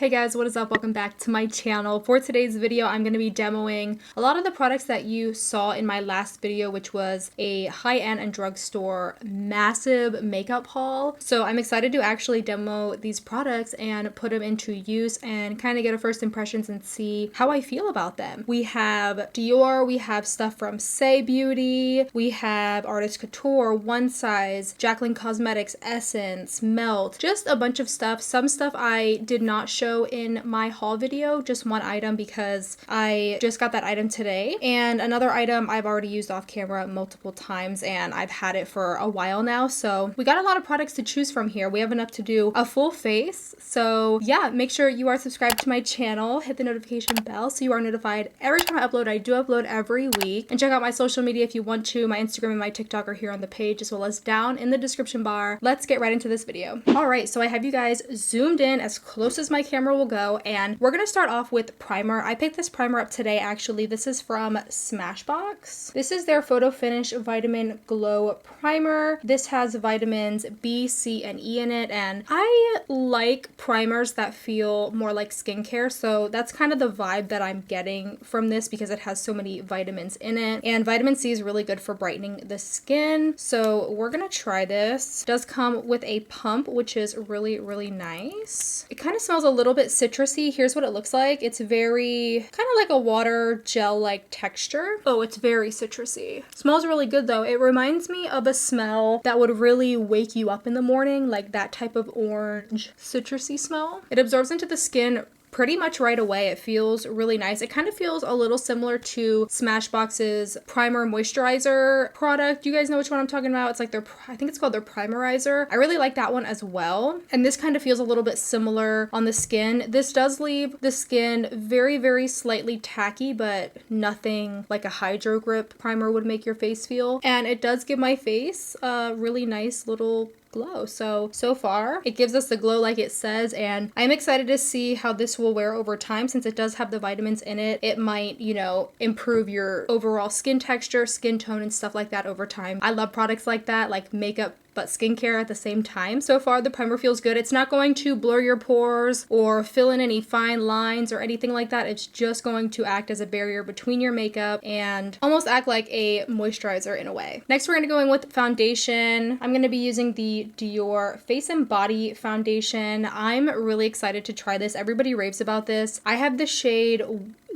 Hey guys, what is up? Welcome back to my channel. For today's video, I'm going to be demoing a lot of the products that you saw in my last video, which was a high-end and drugstore massive makeup haul. So I'm excited to actually demo these products and put them into use and kind of get a first impressions and see how I feel about them. We have Dior, we have stuff from Saie Beauty, we have Artist Couture, One Size, Jaclyn Cosmetics, Essence, Melt, just a bunch of stuff. Some stuff I did not show in my haul video, just one item because I just got that item today, and another item I've already used off camera multiple times and I've had it for a while now. So we got a lot of products to choose from here. We have enough to do a full face. So yeah, make sure you are subscribed to my channel, hit the notification bell so you are notified every time I upload. I do upload every week, and check out my social media if you want to. My Instagram and my TikTok are here on the page as well as down in the description bar. Let's get right into this video. All right, so I have you guys zoomed in as close as my camera will go, and we're gonna start off with primer. I picked this primer up today actually. This is from Smashbox. This is their Photo Finish Vitamin Glow Primer. This has vitamins B, C, and E in it, and I like primers that feel more like skincare, so that's kind of the vibe that I'm getting from this because it has so many vitamins in it, and vitamin C is really good for brightening the skin. So we're gonna try this. It does come with a pump, which is really nice. It kind of smells a little bit citrusy. Here's what it looks like. It's very kind of like a water gel like texture. Oh, it's very citrusy. Smells really good though. It reminds me of a smell that would really wake you up in the morning, like that type of orange citrusy smell. It absorbs into the skin pretty much right away. It feels really nice. It kind of feels a little similar to Smashbox's primer moisturizer product. You guys know which one I'm talking about? It's like their, I think it's called their primerizer. I really like that one as well. And this kind of feels a little bit similar on the skin. This does leave the skin very slightly tacky, but nothing like a Hydro Grip primer would make your face feel. And it does give my face a really nice little glow. So far it gives us the glow like it says, and I'm excited to see how this will wear over time. Since it does have the vitamins in it, it might, you know, improve your overall skin texture, skin tone, and stuff like that over time. I love products like that, like makeup but skincare at the same time. So far the primer feels good. It's not going to blur your pores or fill in any fine lines or anything like that. It's just going to act as a barrier between your makeup and almost act like a moisturizer in a way. Next we're going to go in with foundation. I'm going to be using the Dior Face and Body Foundation. I'm really excited to try this. Everybody raves about this. I have the shade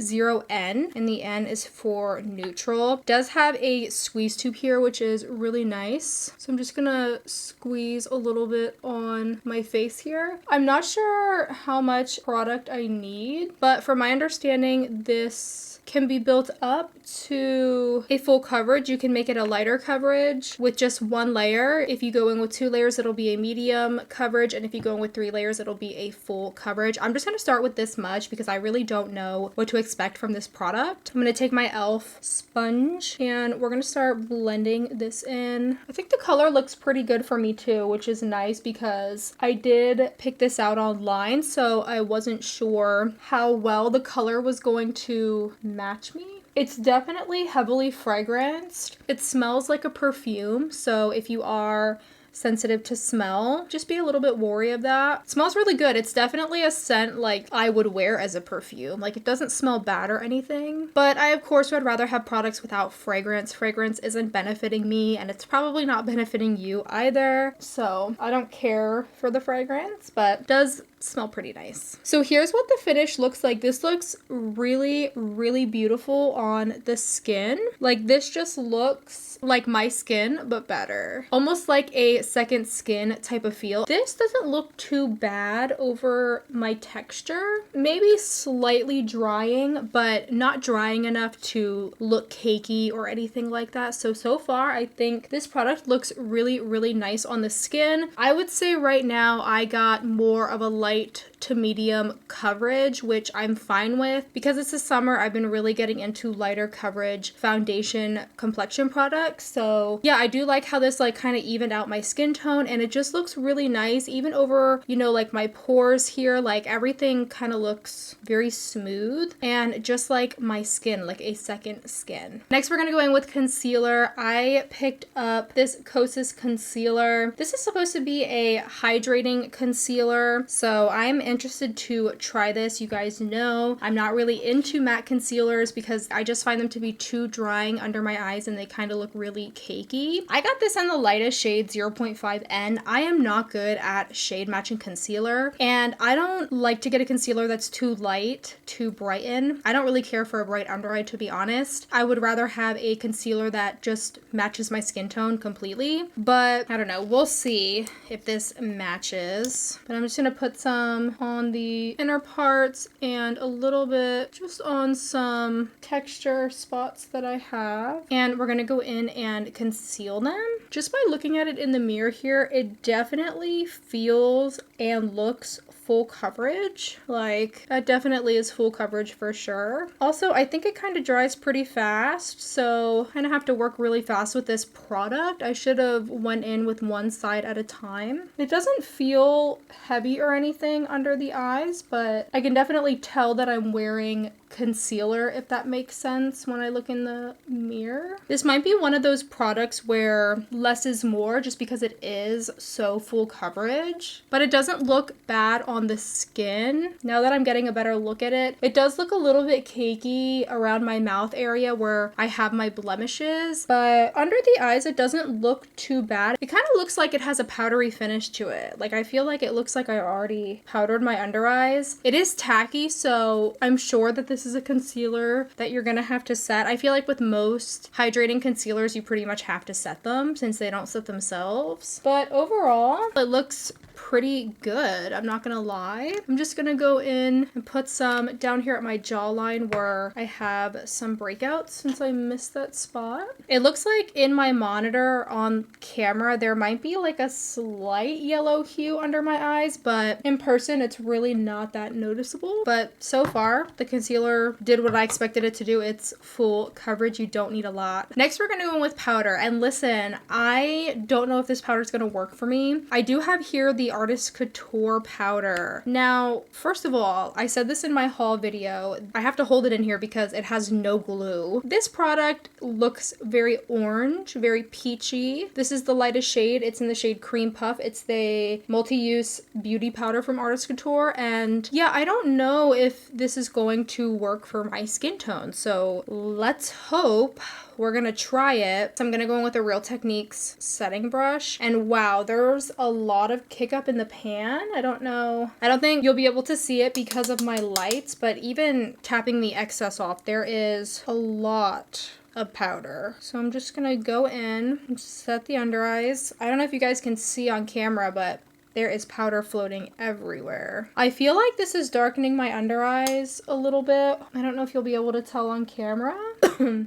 0N, and the N is for neutral. It does have a squeeze tube here, which is really nice. So I'm just gonna squeeze a little bit on my face here. I'm not sure how much product I need, but from my understanding, this can be built up to a full coverage. You can make it a lighter coverage with just one layer. If you go in with 2 layers, it'll be a medium coverage, and if you go in with 3 layers, it'll be a full coverage. I'm just gonna start with this much because I really don't know what to expect from this product. I'm gonna take my e.l.f. sponge and we're gonna start blending this in. I think the color looks pretty good for me too, which is nice because I did pick this out online, so I wasn't sure how well the color was going to match me. It's definitely heavily fragranced. It smells like a perfume, so if you are sensitive to smell, just be a little bit wary of that. It smells really good. It's definitely a scent like I would wear as a perfume. Like, it doesn't smell bad or anything, but I of course would rather have products without fragrance. Fragrance isn't benefiting me, and it's probably not benefiting you either, so I don't care for the fragrance, but it does smell pretty nice. So here's what the finish looks like. This looks really beautiful on the skin. Like, this just looks like my skin but better, almost like a second skin type of feel. This doesn't look too bad over my texture. Maybe slightly drying, but not drying enough to look cakey or anything like that. So far I think this product looks really nice on the skin. I would say right now I got more of a light to medium coverage, which I'm fine with. Because it's the summer, I've been really getting into lighter coverage foundation complexion products. So yeah, I do like how this like kind of evened out my skin tone, and it just looks really nice even over, you know, like my pores here. Like, everything kind of looks very smooth and just like my skin, like a second skin. Next we're gonna go in with concealer. I picked up this Kosas concealer. This is supposed to be a hydrating concealer, so I'm in interested to try this. You guys know I'm not really into matte concealers because I just find them to be too drying under my eyes and they kind of look really cakey. I got this in the lightest shade 0.5N. I am not good at shade matching concealer, and I don't like to get a concealer that's too light to brighten. I don't really care for a bright under eye, to be honest. I would rather have a concealer that just matches my skin tone completely, but I don't know. We'll see if this matches. But I'm just gonna put some on the inner parts and a little bit just on some texture spots that I have. And we're gonna go in and conceal them. Just by looking at it in the mirror here, it definitely feels and looks full coverage. Like, that definitely is full coverage for sure. Also, I think it kind of dries pretty fast, so I kind of have to work really fast with this product. I should have went in with one side at a time. It doesn't feel heavy or anything under the eyes, but I can definitely tell that I'm wearing concealer, if that makes sense, when I look in the mirror. This might be one of those products where less is more, just because it is so full coverage, but it doesn't look bad on the skin. Now that I'm getting a better look at it, it does look a little bit cakey around my mouth area where I have my blemishes, but under the eyes it doesn't look too bad. It kind of looks like it has a powdery finish to it. Like, I feel like it looks like I already powdered my under eyes. It is tacky, so I'm sure that this is a concealer that you're gonna have to set. I feel like with most hydrating concealers, you pretty much have to set them since they don't set themselves. But overall, it looks pretty good. I'm not gonna lie. I'm just gonna go in and put some down here at my jawline where I have some breakouts since I missed that spot. It looks like in my monitor on camera there might be like a slight yellow hue under my eyes, but in person it's really not that noticeable. But so far the concealer did what I expected it to do. It's full coverage. You don't need a lot. Next we're gonna go in with powder, and listen, I don't know if this powder is gonna work for me. I do have here the Artist Couture powder. Now, first of all, I said this in my haul video, I have to hold it in here because it has no glue. This product looks very orange, very peachy. This is the lightest shade. It's in the shade Cream Puff. It's the multi-use beauty powder from Artist Couture, and yeah, I don't know if this is going to work for my skin tone, so let's hope. We're gonna try it. So I'm gonna go in with a Real Techniques setting brush, and wow, there's a lot of kick up in the pan. I don't think you'll be able to see it because of my lights, but even tapping the excess off, there is a lot of powder. So I'm just gonna go in and set the under eyes. I don't know if you guys can see on camera, but there is powder floating everywhere. I feel like this is darkening my under eyes a little bit. I don't know if you'll be able to tell on camera.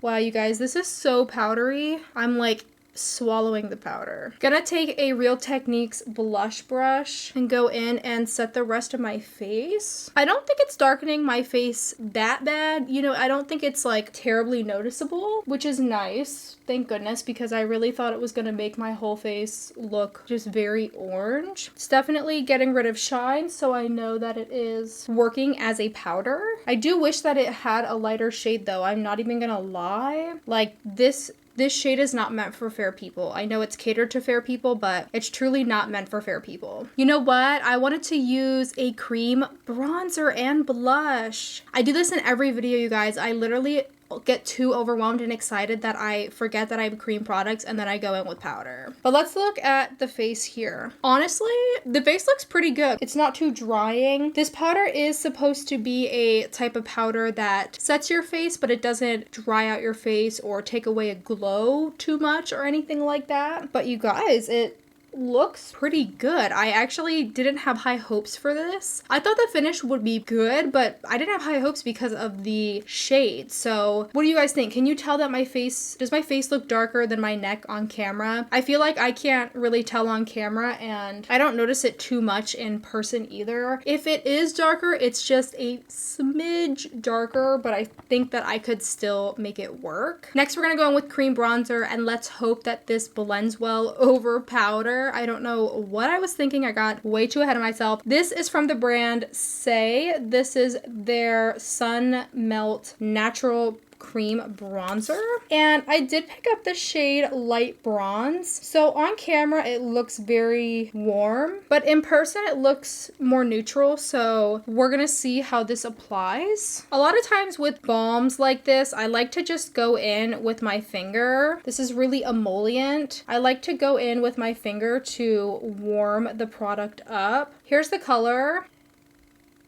Wow, you guys, this is so powdery. I'm like swallowing the powder. Gonna take a Real Techniques blush brush and go in and set the rest of my face. I don't think it's darkening my face that bad. You know, I don't think it's like terribly noticeable, which is nice. Thank goodness, because I really thought it was gonna make my whole face look just very orange. It's definitely getting rid of shine, so I know that it is working as a powder. I do wish that it had a lighter shade though. I'm not even gonna lie. Like, this shade is not meant for fair people. I know it's catered to fair people, but it's truly not meant for fair people. You know what? I wanted to use a cream bronzer and blush. I do this in every video, you guys. I literally get too overwhelmed and excited that I forget that I have cream products and then I go in with powder. But let's look at the face here. Honestly, the face looks pretty good. It's not too drying. This powder is supposed to be a type of powder that sets your face, but it doesn't dry out your face or take away a glow too much or anything like that. But you guys, it looks pretty good. I actually didn't have high hopes for this. I thought the finish would be good, but I didn't have high hopes because of the shade. So what do you guys think? Can you tell that does my face look darker than my neck on camera? I feel like I can't really tell on camera, and I don't notice it too much in person either. If it is darker, it's just a smidge darker, but I think that I could still make it work. Next, we're gonna go in with cream bronzer, and let's hope that this blends well over powder. I don't know what I was thinking. I got way too ahead of myself. This is from the brand Saie. This is their Sun Melt Natural cream bronzer. And I did pick up the shade Light Bronze. So on camera, it looks very warm, but in person, it looks more neutral. So we're gonna see how this applies. A lot of times with balms like this, I like to just go in with my finger. This is really emollient. I like to go in with my finger to warm the product up. Here's the color.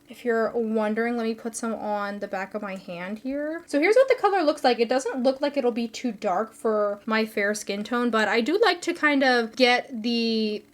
If you're wondering, let me put some on the back of my hand here. So here's what the color looks like. It doesn't look like it'll be too dark for my fair skin tone, but I do like to kind of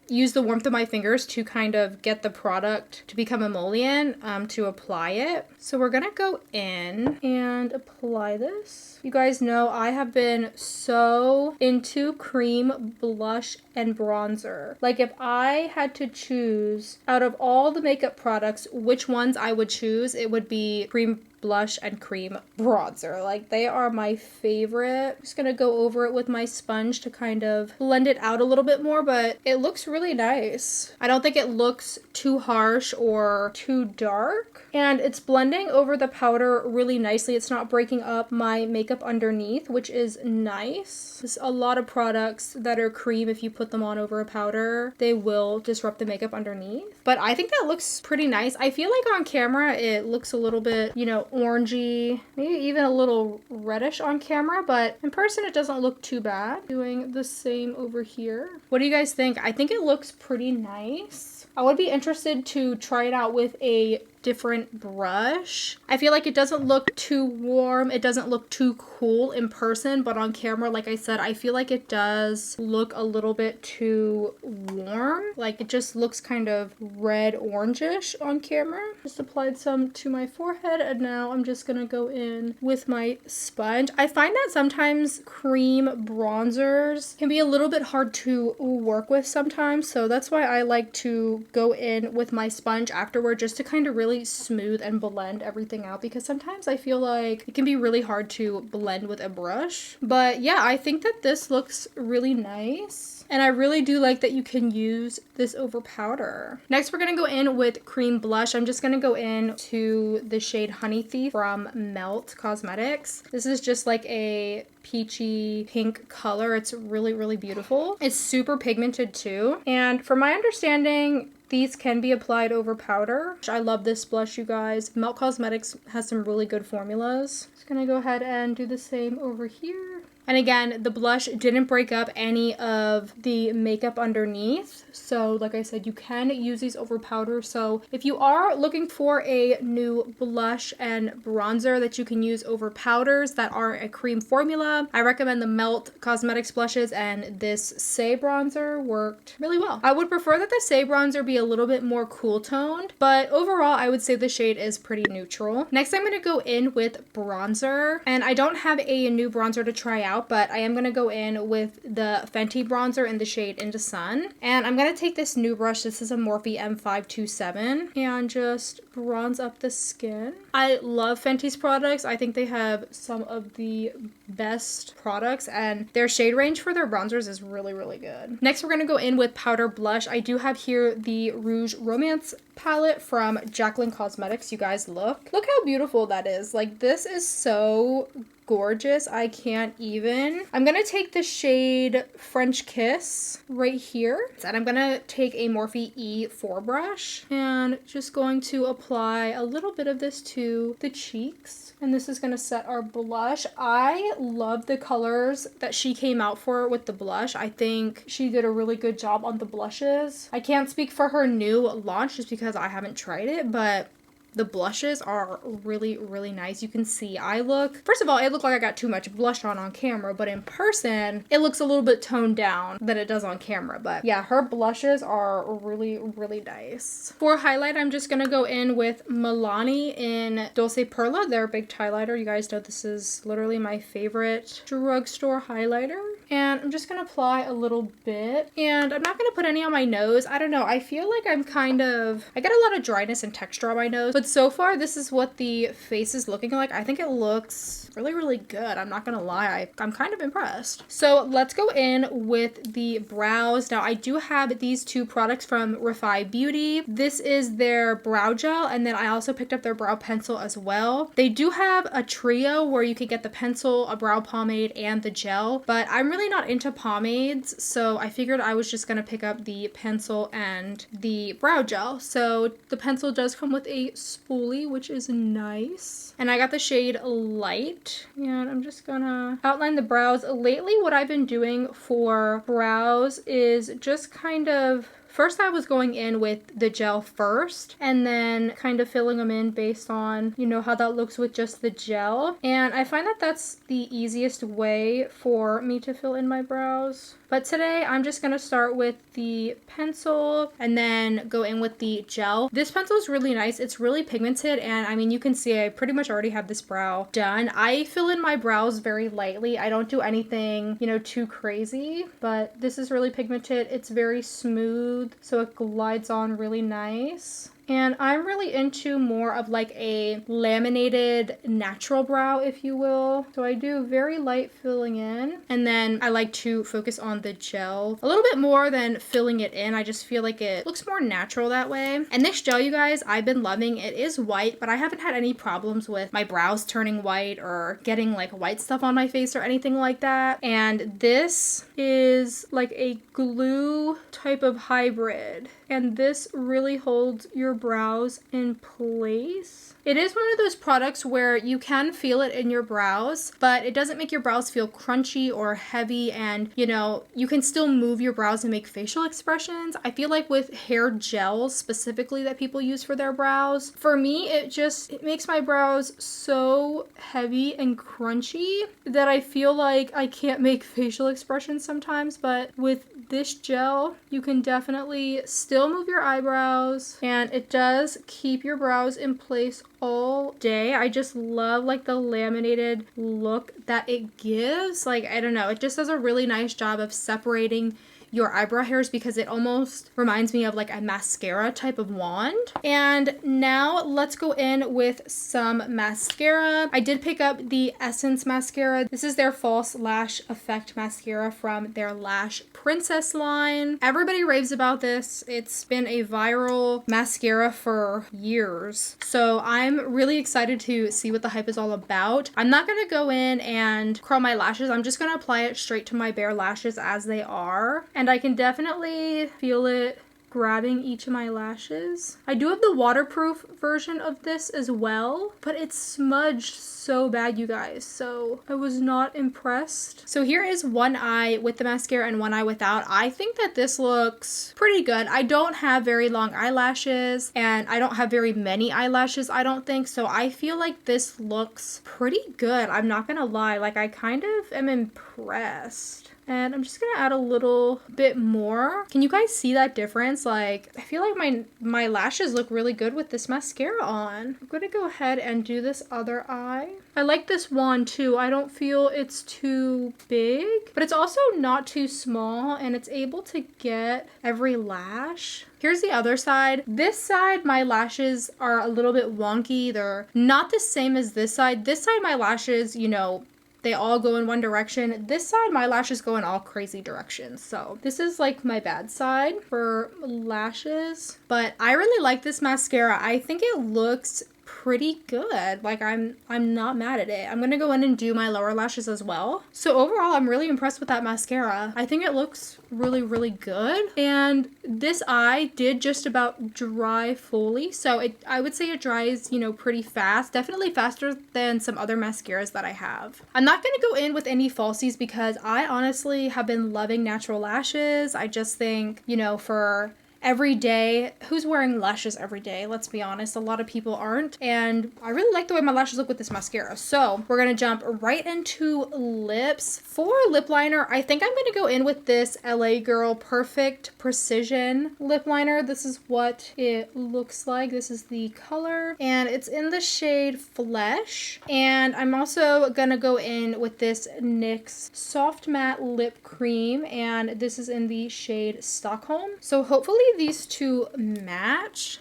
use the warmth of my fingers to kind of get the product to become emollient, to apply it. So we're gonna go in and apply this. You guys know I have been so into cream blush and bronzer. Like if I had to choose out of all the makeup products, which ones I would choose, it would be cream blush and cream bronzer. Like they are my favorite. I'm just gonna go over it with my sponge to kind of blend it out a little bit more, but it looks really nice. I don't think it looks too harsh or too dark. And it's blending over the powder really nicely. It's not breaking up my makeup underneath, which is nice. There's a lot of products that are cream. If you put them on over a powder, they will disrupt the makeup underneath. But I think that looks pretty nice. I feel like on camera, it looks a little bit, you know, orangey, maybe even a little reddish on camera, but in person, it doesn't look too bad. Doing the same over here. What do you guys think? I think it looks pretty nice. I would be interested to try it out with a different brush. I feel like it doesn't look too warm. It doesn't look too cool in person, but on camera, like I said, I feel like it does look a little bit too warm. Like it just looks kind of red orangish on camera. Just applied some to my forehead and now I'm just gonna go in with my sponge. I find that sometimes cream bronzers can be a little bit hard to work with sometimes, so that's why I like to go in with my sponge afterward just to kind of really smooth and blend everything out, because sometimes I feel like it can be really hard to blend with a brush. But yeah, I think that this looks really nice. And I really do like that you can use this over powder. Next, we're gonna go in with cream blush. I'm just gonna go in to the shade Honey Thief from Melt Cosmetics. This is just like a peachy pink color. It's really, really beautiful. It's super pigmented too. And from my understanding, these can be applied over powder. I love this blush, you guys. Melt Cosmetics has some really good formulas. Just gonna go ahead and do the same over here. And again, the blush didn't break up any of the makeup underneath. So like I said, you can use these over powder. So if you are looking for a new blush and bronzer that you can use over powders that are a cream formula, I recommend the Melt Cosmetics blushes, and this Saie bronzer worked really well. I would prefer that the Saie bronzer be a little bit more cool toned, but overall I would say the shade is pretty neutral. Next, I'm going to go in with bronzer, and I don't have a new bronzer to try out, but I am going to go in with the Fenty bronzer in the shade Into Sun. And I'm going to take this new brush, this is a Morphe M527, and just bronze up the skin. I love Fenty's products. I think they have some of the best products, and their shade range for their bronzers is really, really good. Next, we're going to go in with powder blush. I do have here the Rouge Romance palette from Jaclyn Cosmetics. You guys look how beautiful that is. Like, this is so gorgeous. I can't even. I'm gonna take the shade French Kiss right here, and I'm gonna take a Morphe E4 brush and just going to apply a little bit of this to the cheeks. And this is gonna set our blush. I love the colors that she came out for with the blush. I think she did a really good job on the blushes. I can't speak for her new launch just because I haven't tried it, but the blushes are really, really nice. You can see first of all, it looked like I got too much blush on camera, but in person, it looks a little bit toned down than it does on camera. But yeah, her blushes are really, really nice. For highlight, I'm just gonna go in with Milani in Dolce Perla, their big highlighter. You guys know this is literally my favorite drugstore highlighter. And I'm just gonna apply a little bit, and I'm not gonna put any on my nose. I don't know, I feel like I get a lot of dryness and texture on my nose, but But so far, this is what the face is looking like. I think it looks really good. I'm not gonna lie, I'm kind of impressed. So let's go in with the brows. Now I do have these two products from Refy Beauty. This is their brow gel, and then I also picked up their brow pencil as well. They do have a trio where you could get the pencil, a brow pomade, and the gel, but I'm really not into pomades, so I figured I was just gonna pick up the pencil and the brow gel. So the pencil does come with a spoolie, which is nice. And I got the shade Light, and I'm just gonna outline the brows. Lately, what I've been doing for brows is just kind of, first I was going in with the gel first and then kind of filling them in based on, you know, how that looks with just the gel. And I find that that's the easiest way for me to fill in my brows. But today I'm just gonna start with the pencil and then go in with the gel. This pencil is really nice. It's really pigmented, and I mean, you can see I pretty much already have this brow done. I fill in my brows very lightly. I don't do anything, you know, too crazy, but this is really pigmented. It's very smooth, so it glides on really nice. And I'm really into more of like a laminated natural brow, if you will. So I do very light filling in, and then I like to focus on the gel a little bit more than filling it in. I just feel like it looks more natural that way. And this gel, you guys, I've been loving. It is white, but I haven't had any problems with my brows turning white or getting like white stuff on my face or anything like that. And this is like a glue type of hybrid, and this really holds your brows in place. It is one of those products where you can feel it in your brows, but it doesn't make your brows feel crunchy or heavy, and you know, you can still move your brows and make facial expressions. I feel like with hair gels specifically that people use for their brows, for me it makes my brows so heavy and crunchy that I feel like I can't make facial expressions sometimes. But with this gel, you can definitely still move your eyebrows, and it does keep your brows in place all day. I just love like the laminated look that it gives. Like, I don't know, it just does a really nice job of separating your eyebrow hairs because it almost reminds me of like a mascara type of wand. And now let's go in with some mascara. I did pick up the Essence mascara. This is their False Lash Effect mascara from their Lash Princess line. Everybody raves about this. It's been a viral mascara for years. So I'm really excited to see what the hype is all about. I'm not gonna go in and curl my lashes. I'm just gonna apply it straight to my bare lashes as they are. And I can definitely feel it grabbing each of my lashes. I do have the waterproof version of this as well, but it's smudged so bad, you guys, so I was not impressed. So here is one eye with the mascara and one eye without. I think that this looks pretty good. I don't have very long eyelashes, and I don't have very many eyelashes, I don't think, so I feel like this looks pretty good. I'm not gonna lie, like I kind of am impressed. And I'm just gonna add a little bit more. Can you guys see that difference? Like, I feel like my lashes look really good with this mascara on. I'm gonna go ahead and do this other eye. I like this wand too. I don't feel it's too big, but it's also not too small, and it's able to get every lash. Here's the other side. This side, my lashes are a little bit wonky. They're not the same as this side. This side, my lashes, you know, they all go in one direction. This side, my lashes go in all crazy directions. So this is like my bad side for lashes. But I really like this mascara. I think it looks pretty good. Like I'm not mad at it. I'm gonna go in and do my lower lashes as well. So overall, I'm really impressed with that mascara. I think it looks really good. And this eye did just about dry fully, so I would say it dries, you know, pretty fast. Definitely faster than some other mascaras that I have. I'm not gonna go in with any falsies because I honestly have been loving natural lashes. I just think, you know, for every day, who's wearing lashes every day? Let's be honest, a lot of people aren't. And I really like the way my lashes look with this mascara. So we're gonna jump right into lips. For lip liner, I think I'm gonna go in with this LA Girl Perfect Precision lip liner. This is what it looks like. This is the color, and it's in the shade Flesh. And I'm also gonna go in with this NYX Soft Matte Lip Cream, and this is in the shade Stockholm. So hopefully these two match.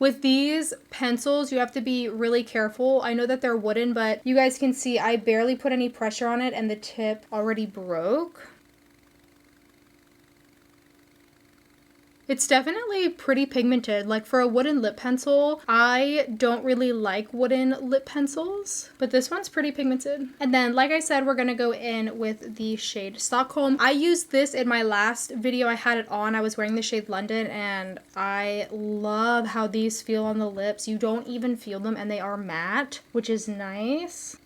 With these pencils, you have to be really careful. I know that they're wooden, but you guys can see I barely put any pressure on it and the tip already broke. It's definitely pretty pigmented. Like for a wooden lip pencil, I don't really like wooden lip pencils, but this one's pretty pigmented. And then, like I said, we're gonna go in with the shade Stockholm. I used this in my last video. I had it on. I was wearing the shade London, and I love how these feel on the lips. You don't even feel them, and they are matte, which is nice.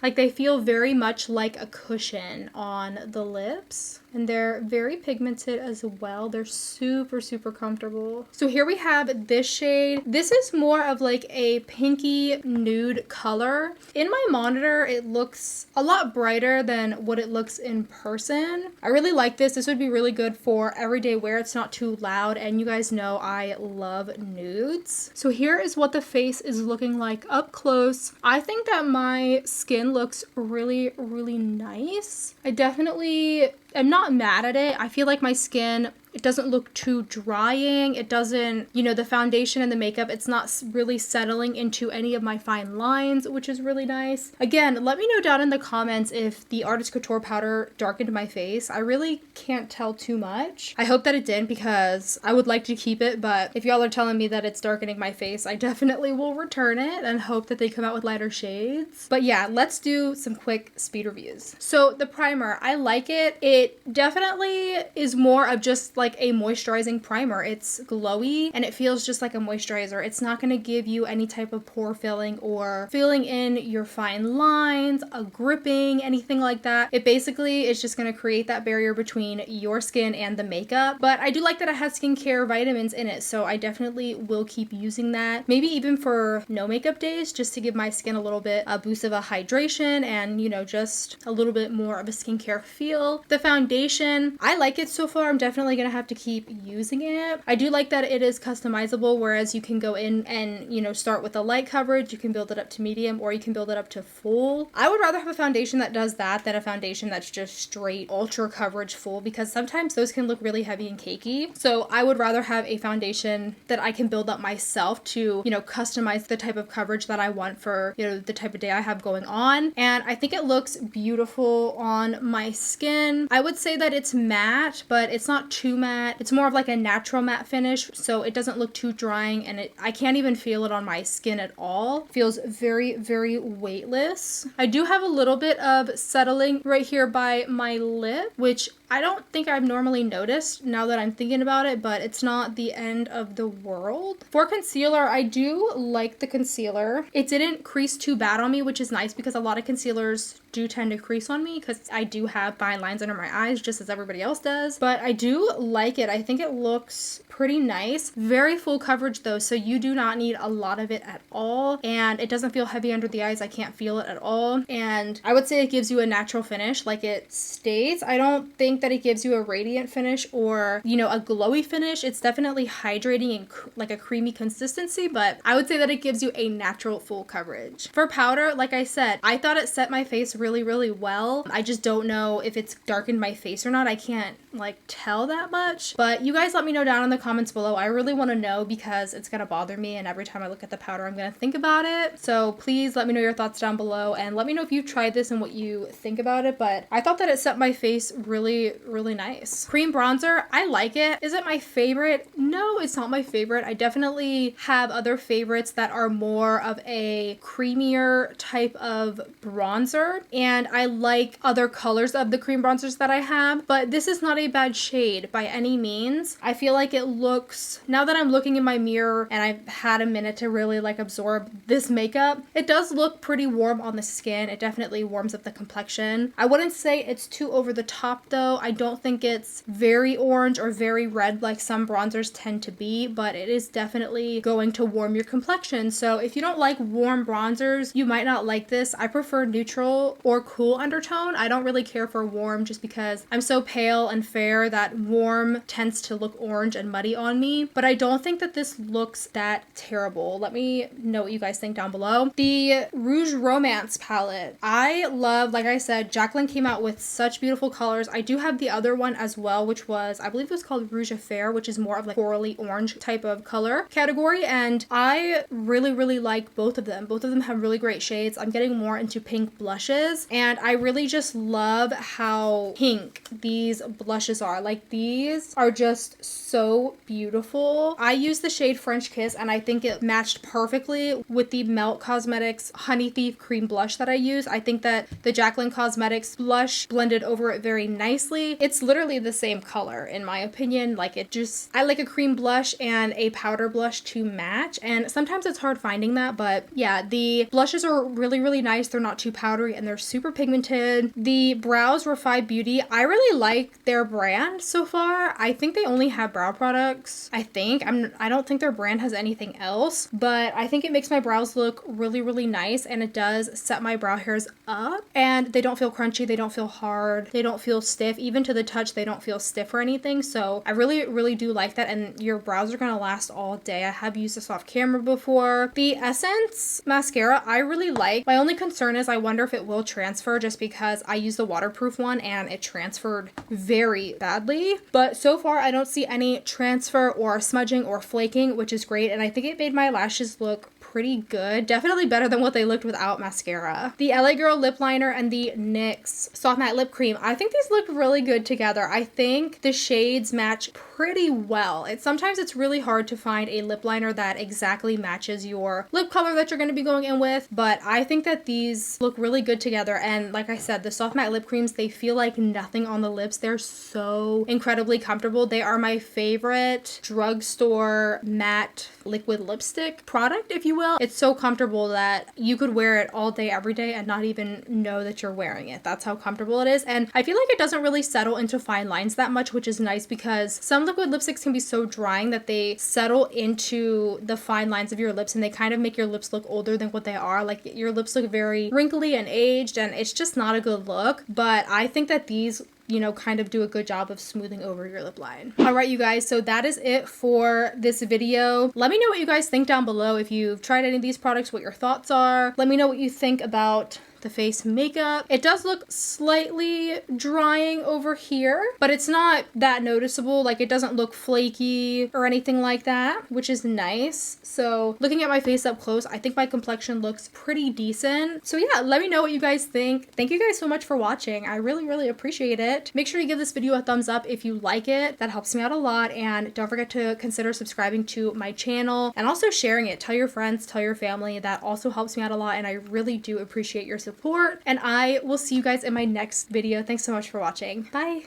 Like they feel very much like a cushion on the lips, and they're very pigmented as well. They're super, super comfortable. So here we have this shade. This is more of like a pinky nude color. In my monitor, it looks a lot brighter than what it looks in person. I really like this. This would be really good for everyday wear. It's not too loud, and you guys know I love nudes. So here is what the face is looking like up close. I think that my skin looks really, really nice. I definitely am not mad at it. I feel like my skin, it doesn't look too drying. It doesn't, you know, the foundation and the makeup, it's not really settling into any of my fine lines, which is really nice. Again, let me know down in the comments if the Artist Couture powder darkened my face. I really can't tell too much. I hope that it didn't, because I would like to keep it, but if y'all are telling me that it's darkening my face, I definitely will return it and hope that they come out with lighter shades. But yeah, let's do some quick speed reviews. So the primer, I like it. It definitely is more of just like a moisturizing primer. It's glowy and it feels just like a moisturizer. It's not going to give you any type of pore filling or filling in your fine lines, a gripping, anything like that. It basically is just going to create that barrier between your skin and the makeup. But I do like that it has skincare vitamins in it, so I definitely will keep using that. Maybe even for no makeup days, just to give my skin a little bit a boost of a hydration and, you know, just a little bit more of a skincare feel. The foundation, I like it so far. I'm definitely gonna have to keep using it. I do like that it is customizable, whereas you can go in and, you know, start with a light coverage, you can build it up to medium, or you can build it up to full. I would rather have a foundation that does that than a foundation that's just straight ultra coverage full, because sometimes those can look really heavy and cakey. So I would rather have a foundation that I can build up myself to, you know, customize the type of coverage that I want for, you know, the type of day I have going on. And I think it looks beautiful on my skin. I would say that it's matte, but it's not too matte. It's more of like a natural matte finish, so it doesn't look too drying, and I can't even feel it on my skin at all. It feels very, very weightless. I do have a little bit of settling right here by my lip, which I don't think I've normally noticed now that I'm thinking about it, but it's not the end of the world. For concealer, I do like the concealer. It didn't crease too bad on me, which is nice, because a lot of concealers do tend to crease on me because I do have fine lines under my eyes just as everybody else does. But I do like it. I think it looks pretty nice. Very full coverage though, so you do not need a lot of it at all, and it doesn't feel heavy under the eyes. I can't feel it at all, and I would say it gives you a natural finish like it states. I don't think that it gives you a radiant finish or, you know, a glowy finish. It's definitely hydrating and like a creamy consistency, but I would say that it gives you a natural full coverage. For powder, like I said, I thought it set my face really, really well. I just don't know if it's darkened my face or not. I can't like tell that much, but you guys let me know down in the comments below. I really want to know, because it's gonna bother me, and every time I look at the powder I'm gonna think about it. So please let me know your thoughts down below, and let me know if you've tried this and what you think about it. But I thought that it set my face really, really nice. Cream bronzer, I like it. Is it my favorite? No, it's not my favorite. I definitely have other favorites that are more of a creamier type of bronzer, and I like other colors of the cream bronzers that I have, but this is not a bad shade by any means. I feel like it looks, now that I'm looking in my mirror and I've had a minute to really like absorb this makeup, it does look pretty warm on the skin. It definitely warms up the complexion. I wouldn't say it's too over the top though. I don't think it's very orange or very red like some bronzers tend to be, but it is definitely going to warm your complexion. So if you don't like warm bronzers, you might not like this. I prefer neutral or cool undertone. I don't really care for warm, just because I'm so pale and fair that warm arm tends to look orange and muddy on me, but I don't think that this looks that terrible. Let me know what you guys think down below. The Rouge Romance palette. I love, like I said, Jaclyn came out with such beautiful colors. I do have the other one as well, which was, I believe it was called Rouge Affair, which is more of like corally orange type of color category, and I really like both of them. Both of them have really great shades. I'm getting more into pink blushes, and I really just love how pink these blushes are. Like, these are just so beautiful. I use the shade French Kiss, and I think it matched perfectly with the Melt Cosmetics Honey Thief cream blush that I use. I think that the Jaclyn Cosmetics blush blended over it very nicely. It's literally the same color in my opinion. Like, it just, I like a cream blush and a powder blush to match, and sometimes it's hard finding that, but yeah, the blushes are really nice. They're not too powdery and they're super pigmented. The brows, Refy Beauty, I really like their brand so far. I think they only have brow products. I don't think their brand has anything else, but I think it makes my brows look really nice, and it does set my brow hairs up, and they don't feel crunchy, they don't feel hard, they don't feel stiff. Even to the touch, they don't feel stiff or anything, so I really do like that, and your brows are gonna last all day. I have used this off camera before. The Essence mascara I really like. My only concern is I wonder if it will transfer, just because I used the waterproof one and it transferred very badly, but so far I don't see any transfer or smudging or flaking, which is great, and I think it made my lashes look pretty good. Definitely better than what they looked without mascara. The LA Girl lip liner and the NYX soft matte lip cream. I think these look really good together. I think the shades match pretty well. Sometimes it's really hard to find a lip liner that exactly matches your lip color that you're going to be going in with, but I think that these look really good together. And like I said, the soft matte lip creams, they feel like nothing on the lips. They're so incredibly comfortable. They are my favorite drugstore matte liquid lipstick product, if you will. It's so comfortable that you could wear it all day, every day, and not even know that you're wearing it. That's how comfortable it is. And I feel like it doesn't really settle into fine lines that much, which is nice, because some liquid lipsticks can be so drying that they settle into the fine lines of your lips, and they kind of make your lips look older than what they are. Like, your lips look very wrinkly and aged, and it's just not a good look. But I think that these, you know, kind of do a good job of smoothing over your lip line. All right, you guys, so that is it for this video. Let me know what you guys think down below. If you've tried any of these products, what your thoughts are. Let me know what you think about the face makeup. It does look slightly drying over here, but it's not that noticeable. Like, it doesn't look flaky or anything like that, which is nice. So looking at my face up close, I think my complexion looks pretty decent. So yeah, let me know what you guys think. Thank you guys so much for watching. I really appreciate it. Make sure you give this video a thumbs up if you like it. That helps me out a lot. And don't forget to consider subscribing to my channel and also sharing it. Tell your friends, tell your family. That also helps me out a lot, and I really do appreciate your support. And I will see you guys in my next video. Thanks so much for watching. Bye.